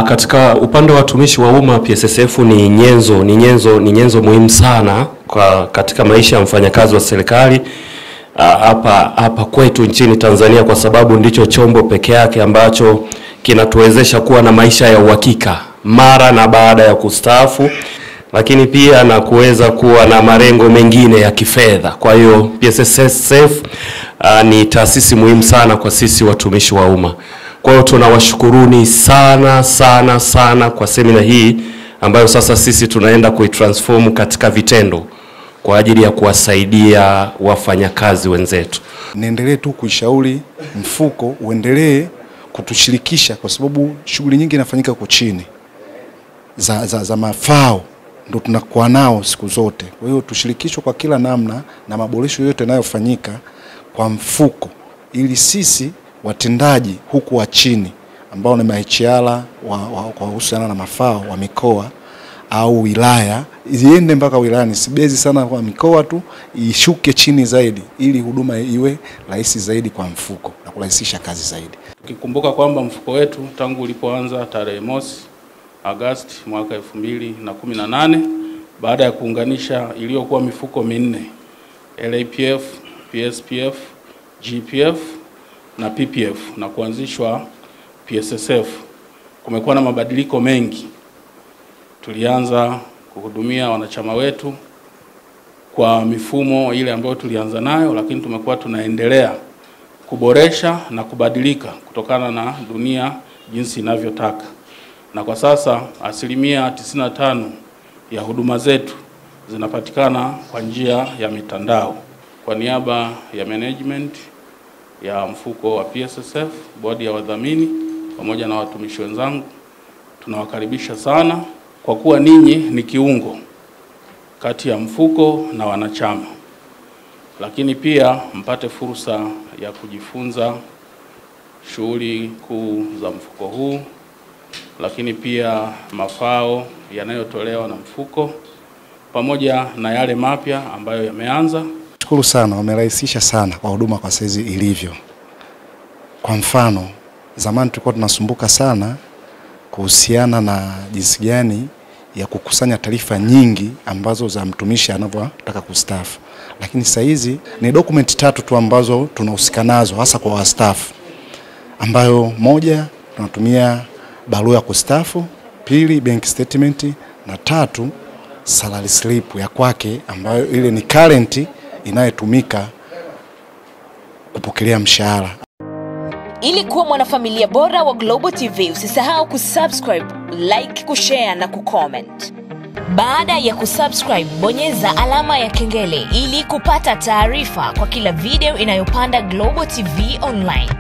Katika upande wa watumishi wa umma, PSSF ni nyenzo muhimu sana katika maisha ya mfanyakazi wa serikali hapa kwetu nchini Tanzania, kwa sababu ndicho chombo peke yake ambacho kinatuwezesha kuwa na maisha ya uhakika mara na baada ya kustaafu, lakini pia na kuweza kuwa na malengo mengine ya kifedha. Kwa hiyo PSSF ni taasisi muhimu sana kwa sisi watumishi wa umma. Kwa hiyo tunawashukuruni sana kwa semina hii ambayo sasa sisi tunaenda kuitransform katika vitendo kwa ajili ya kuwasaidia wafanyakazi wenzetu. Niendelee tu kuishauri mfuko uendelee kutushirikisha, kwa sababu shughuli nyingi inafanyika huko chini za mafao ndo tunakuwa nao siku zote. Kwa hiyo tushirikishwe kwa kila namna na maboresho yote yanayofanyika kwa mfuko, ili sisi watendaji huku wa chini ambao ni maHR kwa husiana na mafao wa mikoa au wilaya, iende mpaka wilayani, sibezi sana kwa mikoa tu, ishuke chini zaidi ili huduma iwe rahisi zaidi kwa mfuko na kurahisisha kazi zaidi. Tukikumbuka kwamba mfuko wetu tangu ulipoanza tarehe mosi Agosti mwaka 2018 baada ya kuunganisha iliyokuwa mifuko minne, LAPF, PSPF, GPF na PPF, na kuanzishwa PSSF, kumekuwa na mabadiliko mengi. Tulianza kuhudumia wanachama wetu kwa mifumo ile ambayo tulianza nayo, lakini tumekuwa tunaendelea kuboresha na kubadilika kutokana na dunia jinsi inavyotaka. Na kwa sasa 95% ya huduma zetu zinapatikana kwa njia ya mitandao. Kwa niaba ya management ya mfuko wa PSSF, bodi ya wadhamini pamoja na watumishi wenzangu, tunawakaribisha sana, kwa kuwa ninyi ni kiungo kati ya mfuko na wanachama. Lakini pia mpate fursa ya kujifunza shughuli kuu za mfuko huu, lakini pia mafao yanayotolewa na mfuko pamoja na yale mapya ambayo yameanza. Shukuru sana, wamerahisisha sana kwa huduma kwa saizi ilivyo. Kwa mfano, zamani tulikuwa tunasumbuka sana kuhusiana na jinsi gani ya kukusanya taarifa nyingi ambazo za mtumishi anavyotaka kustaafu. Lakini sasa hizi ni document 3 tu ambazo tunahusika nazo hasa kwa wastaafu, ambayo moja tunatumia barua ya kustaafu, pili bank statement, na tatu salary slip ya kwake ambayo ile ni current inayotumika kupokelea mshahara. Ili kuwa mwanafamilia bora wa Global TV, usisahau kusubscribe, like, kushare na kucomment. Baada ya kusubscribe, bonyeza alama ya kengele ili kupata taarifa kwa kila video inayopanda Global TV Online.